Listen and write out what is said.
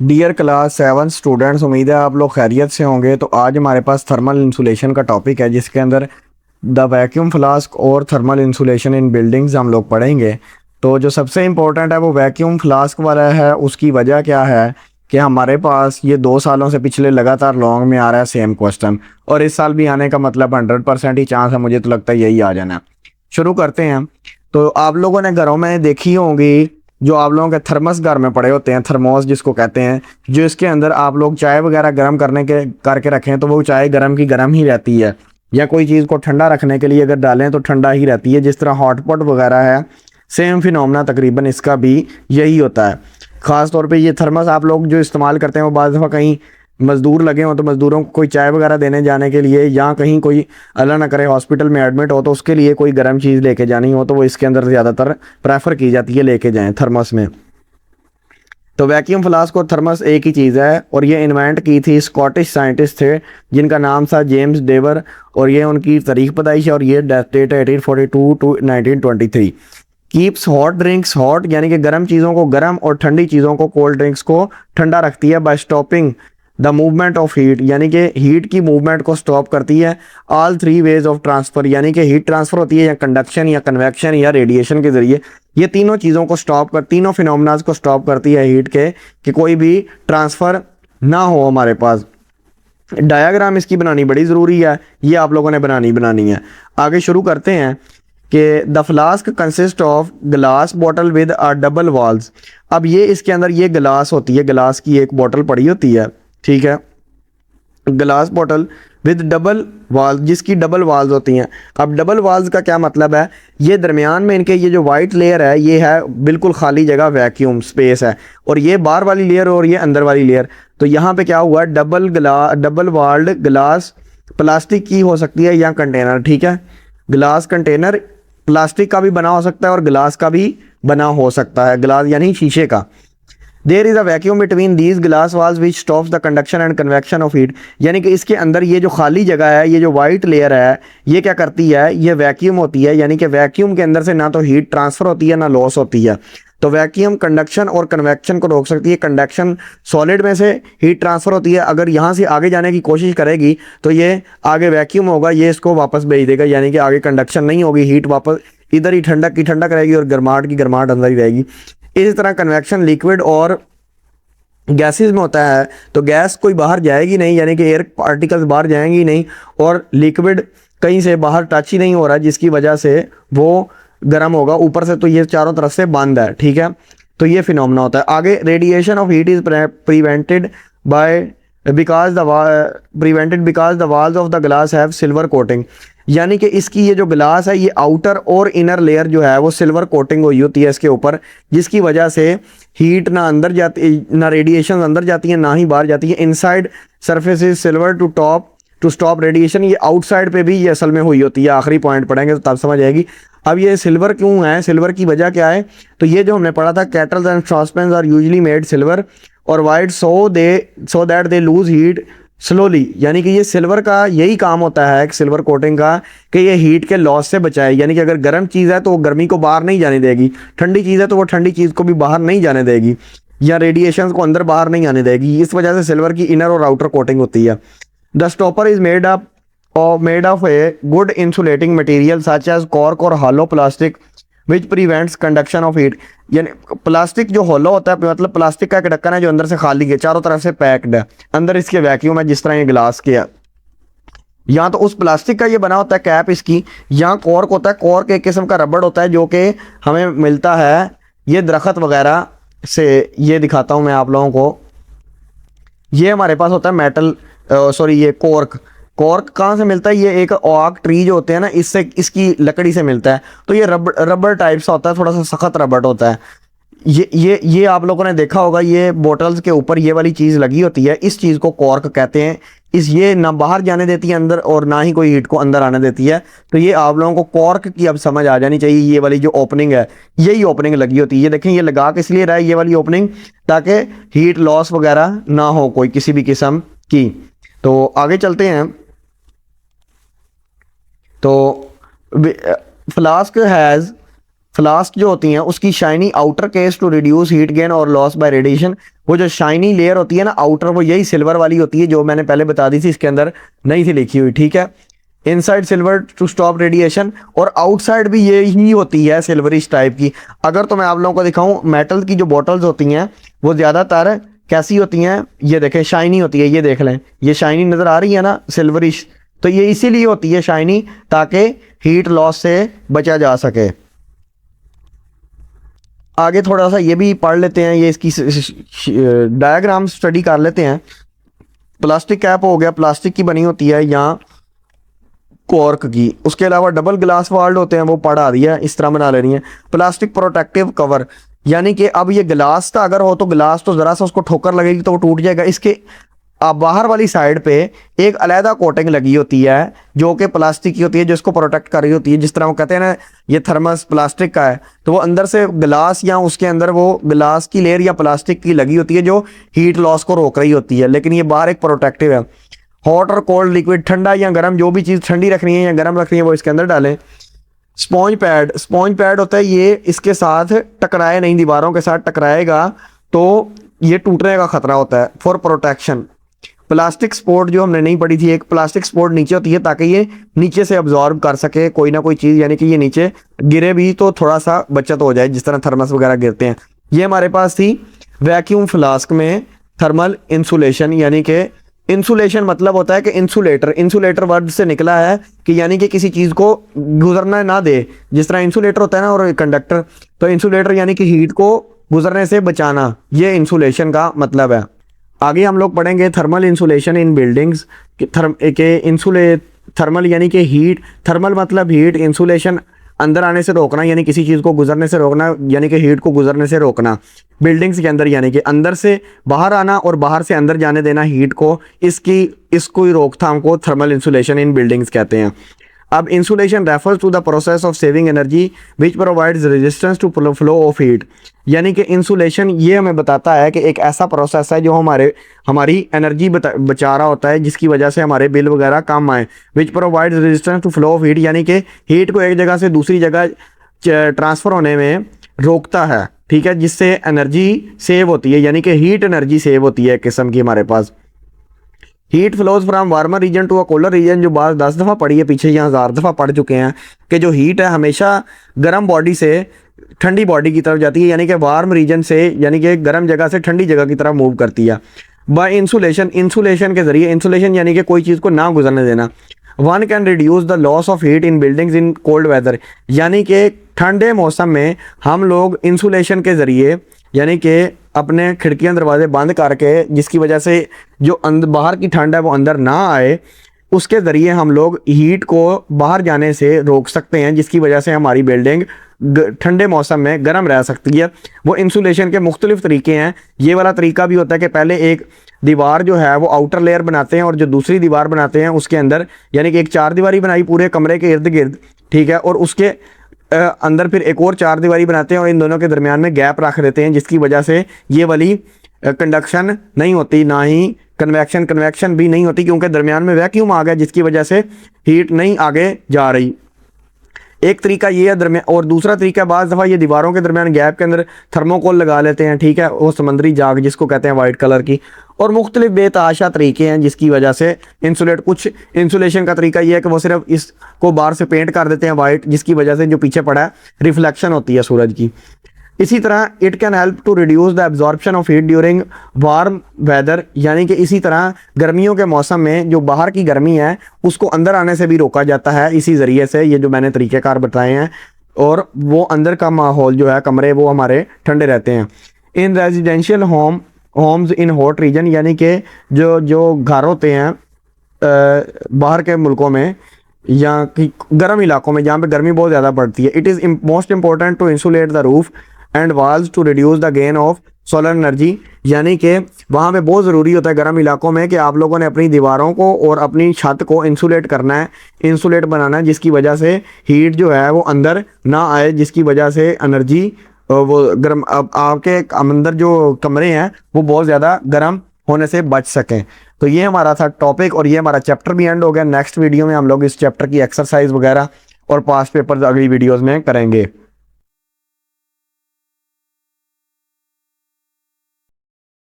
Dear class 7 students, उम्मीद है आप लोग खैरियत से होंगे। तो आज हमारे पास थर्मल इंसुलेशन का टॉपिक है, जिसके अंदर द वैक्यूम फ्लास्क और थर्मल इंसुलेशन इन बिल्डिंग्स हम लोग पढ़ेंगे। तो जो सबसे इम्पोर्टेंट है वो वैक्यूम फ्लास्क वाला है। उसकी वजह क्या है कि हमारे पास ये 2 सालों से पिछले लगातार लॉन्ग में आ रहा है सेम क्वेश्चन, और इस साल भी आने का मतलब 100% ही चांस है। मुझे तो लगता है यही आ जाना है। शुरू करते हैं। तो आप लोगों ने घरों में देखी होंगी, जो आप लोगों के थर्मस घर में पड़े होते हैं, थर्मोस जिसको कहते हैं, जो इसके अंदर आप लोग चाय वगैरह गर्म करने के करके रखें तो वो चाय गर्म की गर्म ही रहती है, या कोई चीज़ को ठंडा रखने के लिए अगर डालें तो ठंडा ही रहती है। जिस तरह हॉटपॉट वगैरह है, सेम फिनोमेना तकरीबन इसका भी यही होता है। ख़ास तौर पे ये थर्मस आप लोग जो इस्तेमाल करते हैं वो बाज़ दफ़ा कहीं मज़दूर लगे हों तो मज़दूरों को कोई चाय वगैरह देने जाने के लिए, या कहीं कोई अल्लाह ना करे हॉस्पिटल में एडमिट हो तो उसके लिए कोई गर्म चीज़ लेके जानी हो तो वो इसके अंदर ज़्यादातर प्रेफर की जाती है लेके जाएं थर्मस में। तो वैक्यूम फ्लास्क और थर्मस एक ही चीज़ है, और ये इन्वेंट की थी स्कॉटिश साइंटिस्ट थे जिनका नाम था जेम्स डेवर, और ये उनकी तारीख पैदाइश है और ये डेथ डेट है 1842 to 1923। Keeps hot drinks hot, यानी कि गर्म चीज़ों को गर्म और ठंडी चीज़ों को, कोल्ड ड्रिंक्स को ठंडा रखती है। By stopping the movement of heat, यानी कि हीट की मूवमेंट को स्टॉप करती है। All three ways of transfer, यानी कि हीट ट्रांसफ़र होती है या कंडक्शन या कन्वेक्शन या रेडिएशन के ज़रिए। ये तीनों चीज़ों को स्टॉप कर, तीनों फिनोमेनाज को स्टॉप करती है हीट के, कि कोई भी ट्रांसफ़र ना हो हमारे पास। डायाग्राम इसकी बनानी बड़ी ज़रूरी है, ये आप लोगों ने बनानी है। आगे शुरू करते हैं कि the flask consist of glass bottle with a double walls. अब ये इसके अंदर ये गिलास होती है, गिलास की एक बॉटल पड़ी होती है, ठीक है, glass bottle with double walls, जिसकी डबल वाल्स होती हैं। अब डबल वाल्स का क्या मतलब है, ये दरमियान में इनके ये जो वाइट लेयर है ये है बिल्कुल खाली जगह, वैक्यूम स्पेस है, और ये बाहर वाली लेयर और ये अंदर वाली लेयर। तो यहाँ पे क्या हुआ, डबल वाल्ड ग्लास, प्लास्टिक की हो सकती है या कंटेनर, ठीक है, ग्लास कंटेनर प्लास्टिक का भी बना हो सकता है और ग्लास का भी बना हो सकता है, ग्लास यानी शीशे का। There is a vacuum between these glass walls which stops the conduction and convection of heat, यानी कि इसके अंदर ये जो खाली जगह है, ये जो वाइट लेयर है, ये क्या करती है, ये वैक्यूम होती है, यानी कि वैक्यूम के अंदर से ना तो हीट ट्रांसफ़र होती है ना लॉस होती है। तो वैक्यूम कंडक्शन और कन्वेक्शन को रोक सकती है। कंडक्शन सॉलिड में से हीट ट्रांसफ़र होती है, अगर यहाँ से आगे जाने की कोशिश करेगी तो ये आगे वैक्यूम होगा, ये इसको वापस भेज देगा, यानी कि आगे कंडक्शन नहीं होगी, हीट वापस इधर ही ठंडक की ठंडक रहेगी और गर्माहट की गर्माहट अंदर ही रहेगी। इसी तरह कन्वेक्शन लिक्विड और गैसेस में होता है, तो गैस कोई बाहर जाएगी नहीं, यानी कि एयर पार्टिकल्स बाहर जाएंगी नहीं, और लिक्विड कहीं से बाहर टच ही नहीं हो रहा, जिसकी वजह से वो गर्म होगा ऊपर से, तो ये चारों तरफ से बंद है, ठीक है। तो ये फिनोमेना होता है। आगे radiation of heat is prevented by because the walls of the glass have silver coating, यानी कि इसकी ये जो ग्लास है ये आउटर और इनर लेयर जो है वो सिल्वर कोटिंग हुई होती है इसके ऊपर, जिसकी वजह से हीट ना अंदर जाती, ना रेडिएशन अंदर जाती है ना ही बाहर जाती है। Inside surface is silver to stop radiation, ये आउटसाइड पे भी ये असल में हुई होती है। आखिरी पॉइंट पढ़ेंगे तो तब समझ आएगी। अब ये सिल्वर क्यों है, सिल्वर की वजह क्या है, तो ये जो हमने पढ़ा था, kettles and saucepans are usually made silver और white so that they lose heat slowly, यानी कि ये सिल्वर का यही काम होता है सिल्वर कोटिंग का, कि ये हीट के लॉस से बचाए, यानी कि अगर गर्म चीज़ है तो वो गर्मी को बाहर नहीं जाने देगी, ठंडी चीज़ है तो वो ठंडी चीज़ को भी बाहर नहीं जाने देगी, या रेडिएशन को अंदर बाहर नहीं आने देगी। इस वजह से सिल्वर की इनर और आउटर कोटिंग होती है। The stopper is made of a good insulating material such as cork और hollow plastic which prevents conduction of heat, यानी प्लास्टिक जो होलो होता है, मतलब प्लास्टिक का एक ढक्कन है जो अंदर से खाली है, चारों तरफ से पैक्ड है, अंदर इसके वैक्यूम है, जिस तरह ये ग्लास के है। या तो उस प्लास्टिक का ये बना होता है कैप इसकी, या कॉर्क होता है, कॉर्क एक किस्म का रबड़ होता है जो कि हमें मिलता है ये दरख्त वगैरह से। ये दिखाता हूँ मैं आप लोगों को, ये हमारे पास होता है मेटल, सॉरी ये कॉर्क कहाँ से मिलता है, ये एक ओक ट्री जो होते हैं ना, इससे, इसकी लकड़ी से मिलता है। तो ये रबर टाइप सा होता है, थोड़ा सा सख्त रबर होता है। ये आप लोगों ने देखा होगा, ये बोटल्स के ऊपर ये वाली चीज़ लगी होती है, इस चीज़ को कॉर्क कहते हैं। ये ना बाहर जाने देती है अंदर और ना ही कोई हीट को अंदर आने देती है। तो ये आप लोगों को कॉर्क की अब समझ आ जानी चाहिए। ये वाली जो ओपनिंग है, यही ओपनिंग लगी होती है। ये देखें, ये लगा किस लिए रहा है ये वाली ओपनिंग, ताकि हीट लॉस वगैरह ना हो कोई किसी भी किस्म की। तो आगे चलते हैं। तो फ्लास्क हैज़ फ्लास्क जो होती हैं उसकी shiny outer case to reduce heat gain और लॉस बाय रेडिएशन। वो जो शाइनी लेयर होती है ना आउटर, वो यही सिल्वर वाली होती है जो मैंने पहले बता दी थी, इसके अंदर नहीं थी लिखी हुई, ठीक है। Inside silver to stop radiation, और आउटसाइड भी यही होती है सिल्वरिश टाइप की। अगर तो मैं आप लोगों को दिखाऊं, मेटल की जो बॉटल्स होती हैं वो ज़्यादातर कैसी होती हैं, ये देखें शाइनी होती है, ये देख लें, ये शाइनी नज़र आ रही है ना सिल्वरिश, तो ये इसीलिए होती है शाइनी ताकि हीट लॉस से बचा जा सके। आगे थोड़ा सा ये भी पढ़ लेते हैं, ये इसकी डायग्राम स्टडी कर लेते हैं। प्लास्टिक कैप हो गया, प्लास्टिक की बनी होती है या कॉर्क की। उसके अलावा डबल ग्लास वाल्ड होते हैं, वो पढ़ा दिया, इस तरह बना लेनी है। प्लास्टिक प्रोटेक्टिव कवर, यानी कि अब ये गिलास का अगर हो तो गिलास तो ज़रा सा उसको ठोकर लगेगी तो वो टूट जाएगा। इसके बाहर वाली साइड पे एक अलहदा कोटिंग लगी होती है जो कि प्लास्टिक की होती है, जो इसको प्रोटेक्ट कर रही होती है। जिस तरह वो कहते हैं ना ये थर्मस प्लास्टिक का है, तो वो अंदर से गिलास या उसके अंदर वो गिलास की लेयर या प्लास्टिक की लगी होती है जो हीट लॉस को रोक रही होती है, लेकिन ये बाहर एक प्रोटेक्टिव है। हॉट और कोल्ड लिक्विड, ठंडा या गर्म, जो भी चीज़ ठंडी रखनी है या गर्म रखनी है वो इसके अंदर डालें। स्पॉन्ज पैड, स्पॉन्ज पैड होता है ये, इसके साथ टकराए नहीं, दीवारों के साथ टकराएगा तो ये टूटने का खतरा होता है, फॉर प्रोटेक्शन। प्लास्टिक स्पोर्ट जो हमने नहीं पढ़ी थी, एक प्लास्टिक स्पोर्ट नीचे होती है ताकि ये नीचे से अब्जॉर्ब कर सके कोई ना कोई चीज़, यानी कि ये नीचे गिरे भी तो थोड़ा सा बचत हो जाए, जिस तरह थर्मस वगैरह गिरते हैं। ये हमारे पास थी वैक्यूम फ्लास्क में थर्मल इंसुलेशन, यानी कि इंसुलेशन मतलब होता है कि इंसुलेटर, इंसुलेटर वर्ड से निकला है कि यानी कि किसी चीज़ को गुजरना ना दे। जिस तरह इंसुलेटर होता है ना और कंडक्टर, तो इंसुलेटर यानी कि हीट को गुजरने से बचाना, ये इंसुलेशन का मतलब है। आगे हम लोग पढ़ेंगे थर्मल इंसुलेशन इन बिल्डिंग्स के थर्मल यानी कि हीट, थर्मल मतलब हीट, इंसुलेशन अंदर आने से रोकना यानी किसी चीज़ को गुजरने से रोकना, यानी कि हीट को गुजरने से रोकना। बिल्डिंग्स के अंदर यानी कि अंदर से बाहर आना और बाहर से अंदर जाने देना हीट को, इसको ही रोकथाम को थर्मल इंसुलेशन इन बिल्डिंग्स कहते हैं। अब insulation refers to the process of saving energy which provides resistance to flow of heat, यानी कि इंसुलेशन ये हमें बताता है कि एक ऐसा प्रोसेस है जो हमारी एनर्जी बचा रहा होता है, जिसकी वजह से हमारे बिल वगैरह कम आए। Which provides resistance to flow of heat, यानी कि हीट को एक जगह से दूसरी जगह ट्रांसफ़र होने में रोकता है, ठीक है, जिससे एनर्जी सेव होती है, यानी कि हीट एनर्जी सेव होती है एक किस्म की हमारे पास। Heat flows from warmer region to a cooler region, जो बात 10 दफ़ा पढ़ी है पीछे या 1000 दफ़ा पढ़ चुके हैं कि जो हीट है हमेशा गर्म बॉडी से ठंडी बॉडी की तरफ जाती है, यानी कि वार्म रीजन से, यानी कि गर्म जगह से ठंडी जगह की तरफ मूव करती है। बाय इंसुलेशन, इंसुलेशन के जरिए, इंसुलेशन यानी कि कोई चीज़ को ना गुजरने देना। One can reduce the loss of heat in buildings in cold weather, यानी कि ठंडे मौसम में हम लोग इंसुलेशन के ज़रिए, यानी कि अपने खिड़कियां दरवाजे बंद करके, जिसकी वजह से जो बाहर की ठंड है वो अंदर ना आए, उसके ज़रिए हम लोग हीट को बाहर जाने से रोक सकते हैं, जिसकी वजह से हमारी बिल्डिंग ठंडे मौसम में गर्म रह सकती है। वो इंसुलेशन के मुख्तलिफ तरीके हैं। ये वाला तरीका भी होता है कि पहले एक दीवार जो है वो आउटर लेयर बनाते हैं और जो दूसरी दीवार बनाते हैं उसके अंदर, यानी कि एक चार दीवारी बनाई पूरे कमरे के इर्द गिर्द, ठीक है, और उसके अंदर फिर एक और चार दीवारी बनाते हैं और इन दोनों के दरमियान में गैप रख देते हैं, जिसकी वजह से ये वाली कंडक्शन नहीं होती, ना ही कन्वेक्शन भी नहीं होती, क्योंकि दरमियान में वैक्यूम आ गया, जिसकी वजह से हीट नहीं आगे जा रही। एक तरीका ये है दरमियान, और दूसरा तरीका बाज़ दफ़ा ये दीवारों के दरमियान गैप के अंदर थर्मोकोल लगा लेते हैं, ठीक है, वो समंदरी जाग जिसको कहते हैं वाइट कलर की, और मुख्तलिफ बेतहाशा तरीके हैं जिसकी वजह से कुछ इंसुलेशन का तरीका ये है कि वो सिर्फ इसको बाहर से पेंट कर देते हैं वाइट, जिसकी वजह से जो पीछे पड़ा है रिफ्लेक्शन होती है सूरज की। इसी तरह it can help to reduce the absorption of heat during warm weather, यानी कि इसी तरह गर्मियों के मौसम में जो बाहर की गर्मी है उसको अंदर आने से भी रोका जाता है इसी ज़रिए से, ये जो मैंने तरीक़ेकार बताए हैं, और वो अंदर का माहौल जो है कमरे वो हमारे ठंडे रहते हैं। In residential homes in hot region, यानी कि जो घर होते हैं बाहर के मुल्कों में या कि गर्म इलाकों में जहाँ पे गर्मी बहुत ज़्यादा पड़ती है, it is most important to insulate the roof and walls to reduce the gain of solar energy, यानी कि वहाँ पे बहुत ज़रूरी होता है गर्म इलाकों में कि आप लोगों ने अपनी दीवारों को और अपनी छत को इंसुलेट करना है, इंसुलेट बनाना है, जिसकी वजह से हीट जो है वो अंदर ना आए, जिसकी वजह से एनर्जी वो गर्म आपके अंदर जो कमरे हैं वो बहुत ज़्यादा गर्म होने से बच सकें। तो ये हमारा था टॉपिक और ये हमारा चैप्टर भी एंड हो गया। नेक्स्ट वीडियो में हम लोग इस चैप्टर की एक्सरसाइज वगैरह और पास्ट पेपर अगली वीडियोज़ में करेंगे।